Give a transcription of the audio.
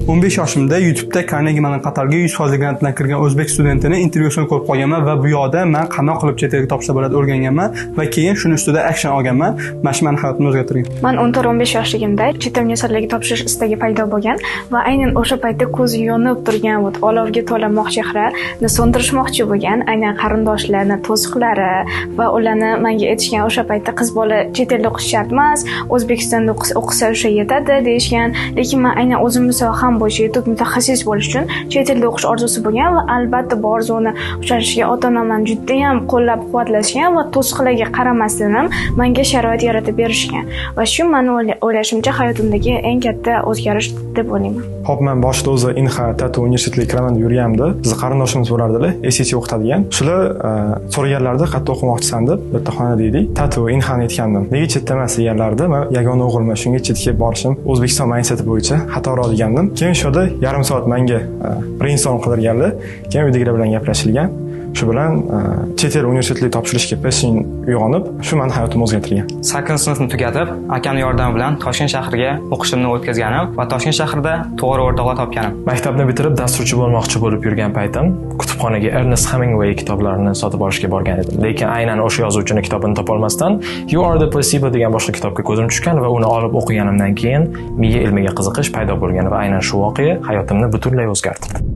15 yoshimda YouTube'da Carnegie Mellon Qatarga 100% grant bilan kirgan o'zbek studentini intervyusini ko'rib qolganman va bu yoqda men qanday qilib chet elga topshirsa bo'ladi o'rganganman va keyin shuni ustida action olganman. Mana shu meni hayotimni o'zgartirgan. Men 14-15 yoshligimda chet el universitetlarga topshirish istagi paydo bo'lgan va aynan o'sha paytda ko'zi yonib turgan, olovga to'la moq chehrani so'ndirishmoqchi bo'lgan aynan qarindoshlarni to'siqlari va ularni menga aytishgan o'sha paytda qiz bola chet elda o'qish shart emas, O'zbekistonda o'qisa o'sha yetadi deyishgan. Lekin men aynan o'zimni soham bo'yicha YouTube mutaxassis bo'lish uchun chet elda o'qish orzusi bo'lgan va albatta bu orzuni ushalishga ota-onam meni juda ham qo'llab-quvvatlashgan va to'siqlarga qaramasdan ham menga sharoit yaratib berishgan. Va shu meni o'ylashimcha hayotimdagi eng katta o'zgarish deb o'ylayman. Hop, men boshida o'zi Inha Tatu universitetiga kiraman deb yurganimda, bizni qarindoshimiz bo'lardilar, SEC o'qitadigan. Shular so'raganlarda qayerda o'qimoqchisan deb bitta xonada edik. Tatu Inhani aytgandim. Nega chetda emas deganlarda, men yagona o'g'ilman, shunga chetga borishim O'zbekiston mindseti bo'yicha xatoroq degandim. Keyin shu yerda yarim soat menga brainstorm qidirganlar. Keyin uydagilar bilan gaplashilgan. Shu bilan chet el universitetiga topshirishga passion uyg'onib, shu meni hayotimni o'zgartirgan. 8-sinfni tugatib, akam yordami bilan Toshkent shahriga o'qishimni o'tkazganim va Toshkent shahrida to'g'ri o'rtoqlar topganim. Maktabni bitirib dasturchi bo'lmoqchi bo'lib yurgan paytim kutubxonaga Ernest Hemingway kitoblarini sotib olishga borgan edim. Lekin aynan o'sha yozuvchining kitobini topa olmasdan You Are the Placebo degan boshqa kitobga ko'zim tushgan va uni olib o'qiganimdan keyin miya ilmiga qiziqish paydo bo'lgan va aynan shu voqea hayotimni butunlay o'zgartirdi.